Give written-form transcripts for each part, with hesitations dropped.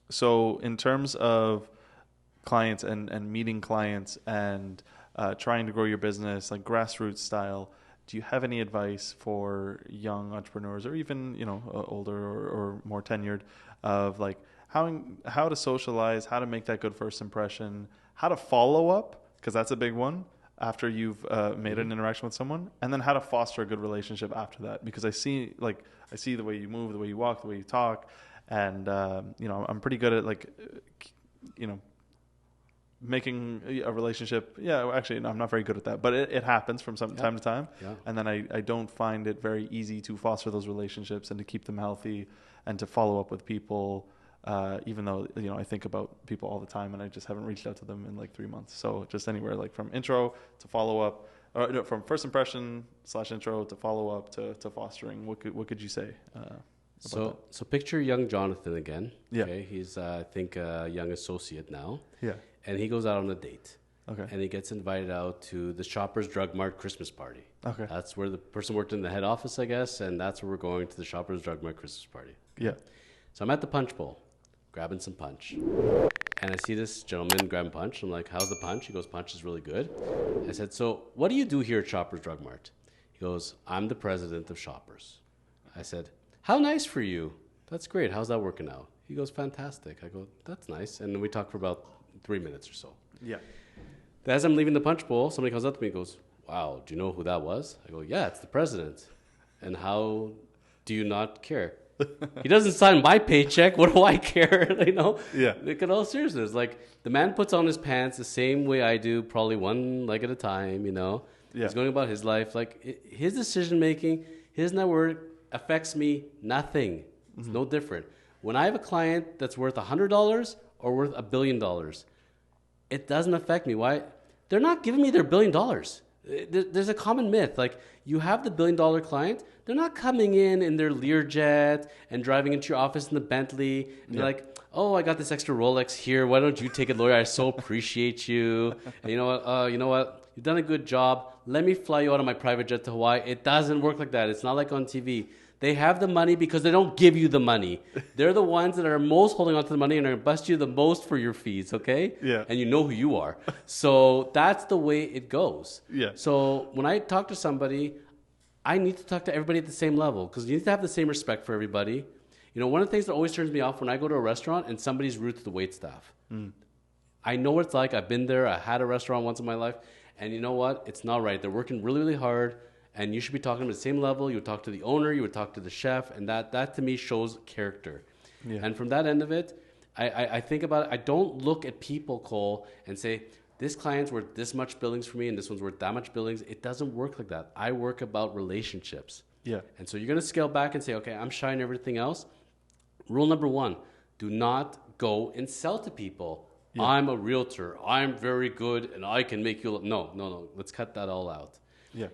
So in terms of clients and meeting clients and trying to grow your business like grassroots style, do you have any advice for young entrepreneurs or even older or more tenured of like how to socialize, how to make that good first impression, how to follow up because that's a big one after you've made an interaction with someone, and then how to foster a good relationship after that? Because I see the way you move, the way you walk, the way you talk, and I'm pretty good at like you know making a relationship. Yeah, actually, no, I'm not very good at that, but it happens from time to time. Yeah. And then I don't find it very easy to foster those relationships and to keep them healthy and to follow up with people, even though, I think about people all the time and I just haven't reached out to them in like 3 months. So just anywhere like from intro to follow up, or no, from first impression / intro to follow up to fostering. What could you say? So picture young Jonathan again. Yeah. Okay. He's, I think, a young associate now. Yeah. And he goes out on a date. Okay. And he gets invited out to the Shoppers Drug Mart Christmas party. Okay. That's where the person worked in the head office, I guess, and that's where we're going to the Shoppers Drug Mart Christmas party. Yeah. So I'm at the punch bowl, grabbing some punch. And I see this gentleman grabbing punch. I'm like, how's the punch? He goes, punch is really good. I said, so what do you do here at Shoppers Drug Mart? He goes, I'm the president of Shoppers. I said, how nice for you. That's great. How's that working out? He goes, fantastic. I go, that's nice. And then we talk for about 3 minutes or so. Yeah. As I'm leaving the punch bowl, somebody comes up to me and goes, wow, do you know who that was? I go, yeah, it's the president. And how do you not care? He doesn't sign my paycheck. What do I care? Yeah. Look at all seriousness. Like, the man puts on his pants the same way I do, probably one leg at a time, Yeah. He's going about his life. Like, his decision-making, his network affects me nothing. It's no different. When I have a client that's worth $100 or worth $1 billion, it doesn't affect me. Why? They're not giving me their $1 billion. There's a common myth. Like, you have the $1 billion client, they're not coming in their Learjet and driving into your office in the Bentley. And they're like, oh, I got this extra Rolex here. Why don't you take it, lawyer? I so appreciate you. And you know what? You've done a good job. Let me fly you out on my private jet to Hawaii. It doesn't work like that. It's not like on TV. They have the money because they don't give you the money. They're the ones that are most holding on to the money and are going to bust you the most for your fees, okay? Yeah. And you know who you are. So that's the way it goes. Yeah. So when I talk to somebody, I need to talk to everybody at the same level because you need to have the same respect for everybody. One of the things that always turns me off when I go to a restaurant and somebody's rude to the wait staff. I know what it's like. I've been there. I had a restaurant once in my life. And you know what? It's not right. They're working really, really hard. And you should be talking to them at the same level. You would talk to the owner. You would talk to the chef. And that to me shows character. Yeah. And from that end of it, I think about it. I don't look at people, Cole, and say, this client's worth this much billings for me and this one's worth that much billings. It doesn't work like that. I work about relationships. Yeah. And so you're going to scale back and say, okay, I'm shy and everything else. Rule number 1, do not go and sell to people. Yeah. I'm a realtor. I'm very good and I can make you... No. Let's cut that all out. Yeah.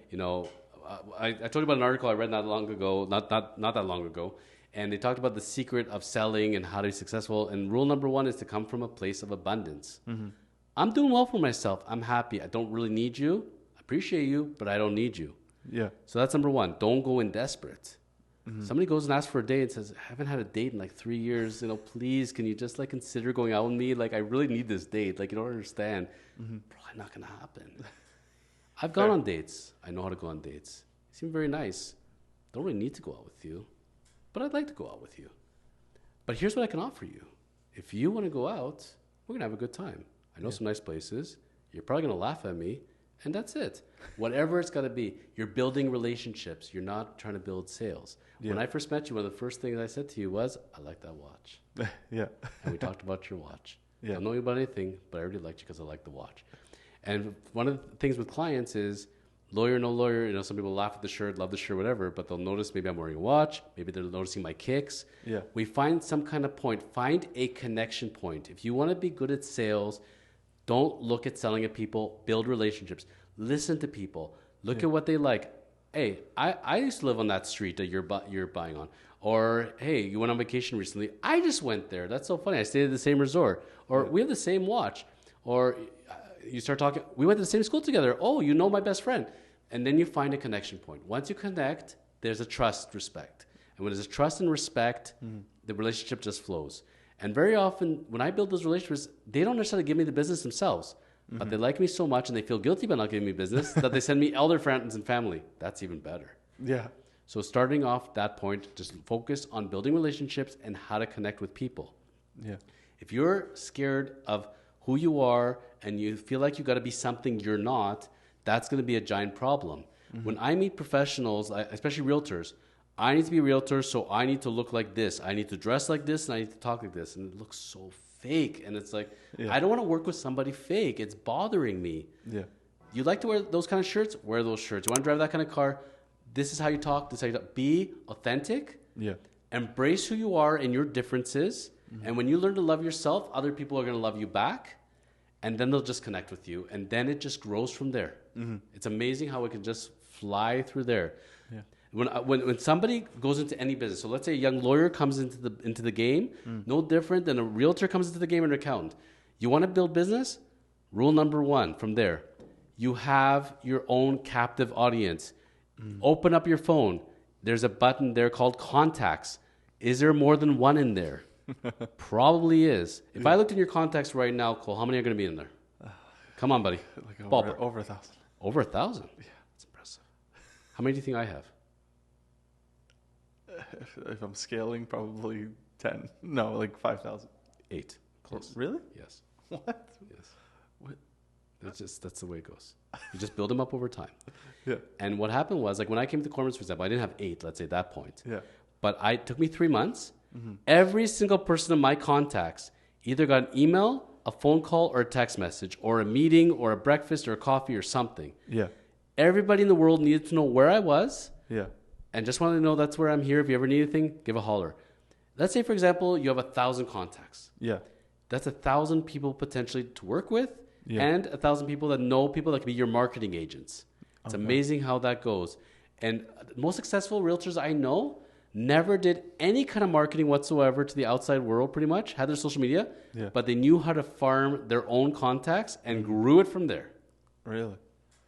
I told you about an article I read not that long ago, and they talked about the secret of selling and how to be successful. And rule number 1 is to come from a place of abundance. Mm-hmm. I'm doing well for myself. I'm happy. I don't really need you. I appreciate you, but I don't need you. Yeah. So that's number 1. Don't go in desperate. Mm-hmm. Somebody goes and asks for a date and says, I haven't had a date in like 3 years. Please, can you just like consider going out with me? Like, I really need this date. Like, you don't understand. Mm-hmm. Probably not going to happen. I've gone on dates. I know how to go on dates. You seem very nice. Don't really need to go out with you, but I'd like to go out with you. But here's what I can offer you. If you want to go out, we're going to have a good time. I know some nice places. You're probably going to laugh at me, and that's it. Whatever it's got to be. You're building relationships. You're not trying to build sales. Yeah. When I first met you, one of the first things I said to you was, I like that watch. Yeah. And we talked about your watch. Yeah. I don't know you about anything, but I already liked you because I like the watch. And one of the things with clients is, lawyer, no lawyer, some people laugh at the shirt, love the shirt, whatever, but they'll notice maybe I'm wearing a watch, maybe they're noticing my kicks. Yeah. We find some kind of point, find a connection point. If you want to be good at sales, don't look at selling at people, build relationships. Listen to people. Look at what they like. Hey, I used to live on that street that you're buying on. Or, hey, you went on vacation recently. I just went there. That's so funny. I stayed at the same resort. Or we have the same watch. Or you start talking, we went to the same school together. Oh, you know my best friend. And then you find a connection point. Once you connect, there's a trust, respect. And when there's a trust and respect, the relationship just flows. And very often when I build those relationships, they don't necessarily give me the business themselves, but they like me so much and they feel guilty about not giving me business that they send me elder friends and family. That's even better. Yeah. So starting off that point, just focus on building relationships and how to connect with people. Yeah. If you're scared of who you are and you feel like you got to be something you're not, that's going to be a giant problem. When I meet professionals, especially realtors, I need to be a realtor, so I need to look like this. I need to dress like this, and I need to talk like this. And it looks so fake. And it's like, I don't want to work with somebody fake. It's bothering me. Yeah. You like to wear those kind of shirts? Wear those shirts. You want to drive that kind of car? This is how you talk. This is how you talk. Be authentic. Yeah. Embrace who you are and your differences. And when you learn to love yourself, other people are going to love you back. And then they'll just connect with you. And then it just grows from there. It's amazing how it can just fly through there. Yeah. When somebody goes into any business, so let's say a young lawyer comes into the game, no different than a realtor comes into the game and an accountant. You want to build business? Rule number 1 from there. You have your own captive audience. Open up your phone. There's a button there called contacts. Is there more than one in there? Probably is. If I looked in your contacts right now, Cole, how many are going to be in there? Come on, buddy. Like over 1,000. Over 1,000? Yeah. That's impressive. How many do you think I have? If I'm scaling, probably 10. No, like 5,000. 8. Close. Really? Yes. What? Yes. What? That's the way it goes. You just build them up over time. Yeah. And what happened was, like when I came to Kormans, for example, I didn't have 8, let's say at that point. Yeah. But it took me 3 months. Every single person in my contacts either got an email, a phone call, or a text message, or a meeting, or a breakfast, or a coffee, or something. Yeah. Everybody in the world needed to know where I was. Yeah. And just wanted to know that's where I'm here. If you ever need anything, give a holler. Let's say, for example, you have 1,000 contacts. Yeah. That's 1,000 people potentially to work with, Yeah. and 1,000 people that know people that can be your marketing agents. It's amazing how that goes. And the most successful realtors I know never did any kind of marketing whatsoever to the outside world, pretty much, had their social media, but they knew how to farm their own contacts and grew it from there. Really?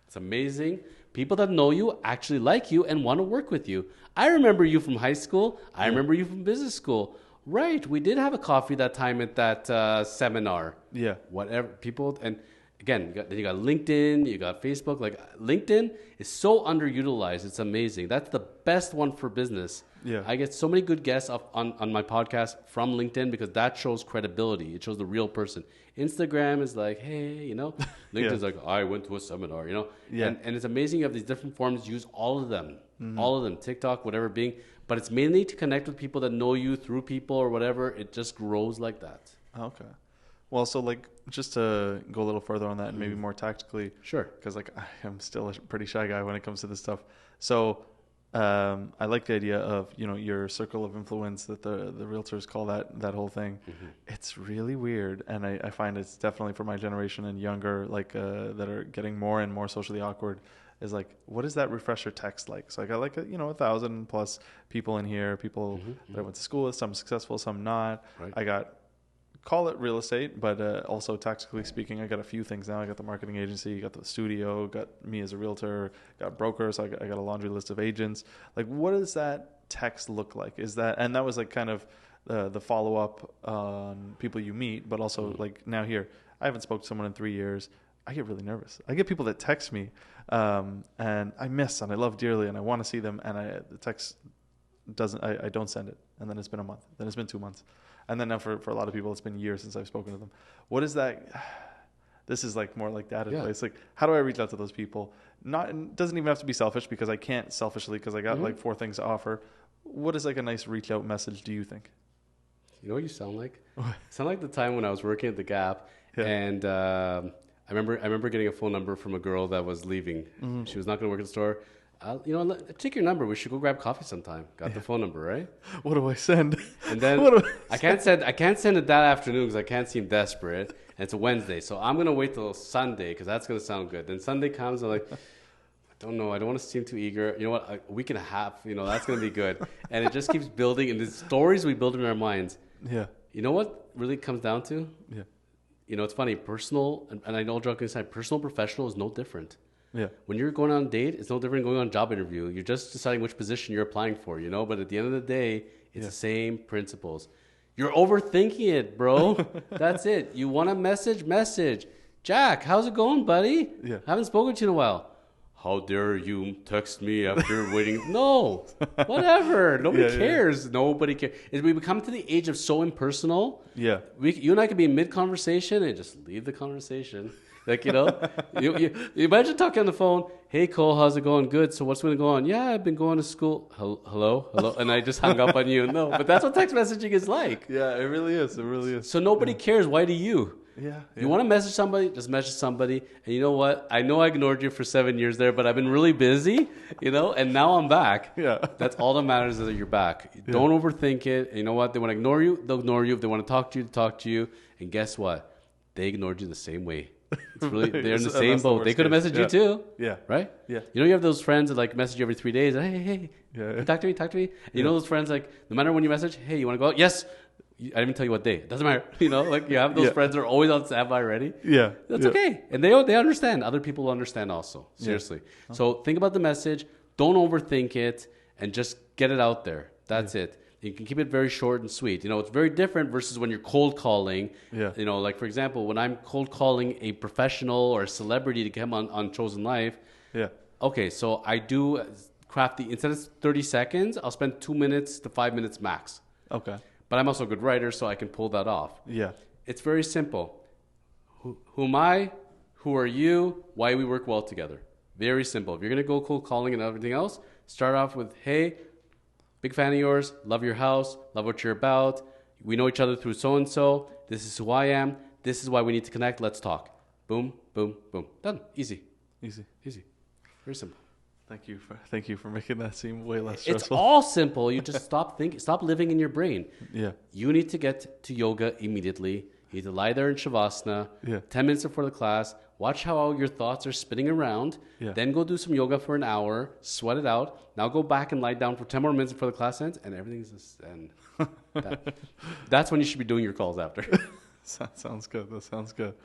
It's amazing. People that know you actually like you and want to work with you. I remember you from high school. I remember you from business school. Right. We did have a coffee that time at that seminar. Yeah. Whatever. People, and again, you got LinkedIn, you got Facebook. Like LinkedIn is so underutilized. It's amazing. That's the best one for business. Yeah. I get so many good guests on my podcast from LinkedIn because that shows credibility. It shows the real person. Instagram is like, hey, you know. LinkedIn's like, I went to a seminar, you know. Yeah. And it's amazing you have these different forms. Use all of them. All of them. TikTok, whatever being. But it's mainly to connect with people that know you through people or whatever. It just grows like that. Okay. Well, so like just to go a little further on that and maybe more tactically. Sure. Because like I am still a pretty shy guy when it comes to this stuff. So I like the idea of, you know, your circle of influence that the realtors call that whole thing. It's really weird. And I find it's definitely for my generation and younger, like that are getting more and more socially awkward, is like, what is that refresher text like? So I got like, 1,000 plus people in here, people that I went to school with, some successful, some not. Right. I got, call it real estate, but also tactically speaking, I got a few things now. I got the marketing agency, got the studio, got me as a realtor, got brokers. So I got a laundry list of agents. Like, what does that text look like? Is that, and that was like kind of the follow up on people you meet, but also like now here, I haven't spoken to someone in 3 years. I get really nervous. I get people that text me, and I miss and I love dearly, and I want to see them, and the text doesn't. I don't send it, and then it's been a month, then it's been 2 months, and then now for a lot of people, it's been years since I've spoken to them. What is that? This is like more like that advice. Like, how do I reach out to those people? It doesn't even have to be selfish because I can't selfishly because I got like 4 things to offer. What is like a nice reach out message? Do you think? You know what you sound like? You sound like the time when I was working at the Gap, and I remember getting a phone number from a girl that was leaving. She was not going to work at the store. Take your number. We should go grab coffee sometime. Got the phone number, right? What do I send? And then I can't send it that afternoon because I can't seem desperate. And it's a Wednesday, so I'm gonna wait till Sunday because that's gonna sound good. Then Sunday comes, I'm like, I don't know. I don't want to seem too eager. You know what? A week and a half. That's gonna be good. And it just keeps building. And the stories we build in our minds. Yeah. You know what really comes down to? Yeah. It's funny. Personal, and I know joking aside, personal, professional is no different. Yeah. When you're going on a date, it's no different than going on a job interview. You're just deciding which position you're applying for, But at the end of the day, it's the same principles. You're overthinking it, bro. That's it. You want a message. Jack, how's it going, buddy? Yeah. Haven't spoken to you in a while. How dare you text me after waiting? No, whatever. Nobody cares. Nobody cares. We become to the age of so impersonal. Yeah. You and I could be in mid-conversation and just leave the conversation. Like, you imagine talking on the phone. Hey, Cole, how's it going? Good. So what's been going on? Yeah, I've been going to school. Hello. And I just hung up on you. No, but that's what text messaging is like. Yeah, it really is. It really is. So nobody cares. Why do you? Yeah. You want to message somebody, just message somebody. And you know what? I know I ignored you for 7 years there, but I've been really busy, and now I'm back. Yeah. That's all that matters is that you're back. Don't overthink it. And you know what? They want to ignore you, they'll ignore you. If they want to talk to you, they'll talk to you. And guess what? They ignored you the same way. It's really, they're in the same boat. They could have messaged you too. Yeah. Right? Yeah. You have those friends that like message you every 3 days. Hey. Yeah. Talk to me. You know those friends like no matter when you message, hey, you want to go out? Yes. I didn't even tell you what day. It doesn't matter. Like you have those friends that are always on standby ready. Yeah. That's okay. And they understand. Other people understand also. Seriously. Yeah. So think about the message. Don't overthink it and just get it out there. That's it. You can keep it very short and sweet. It's very different versus when you're cold calling. Yeah. Like for example, when I'm cold calling a professional or a celebrity to come on Chosen Life. Yeah. Okay, so I do crafty. Instead of 30 seconds, I'll spend 2 minutes to 5 minutes max. Okay. But I'm also a good writer, so I can pull that off. Yeah. It's very simple. Who am I? Who are you? Why we work well together. Very simple. If you're going to go cold calling and everything else, start off with, hey, big fan of yours, love your house, love what you're about. We know each other through so-and-so. This is who I am. This is why we need to connect. Let's talk. Boom, boom, boom. Done. Easy. Very simple. Thank you for making that seem way less stressful. It's all simple. You just stop living in your brain. Yeah. You need to get to yoga immediately. You need to lie there in Shavasana. 10 minutes before the class. Watch how all your thoughts are spinning around. Yeah. Then go do some yoga for an hour. Sweat it out. Now go back and lie down for 10 more minutes before the class ends, and everything's just and that's when you should be doing your calls after. Sounds good. That sounds good.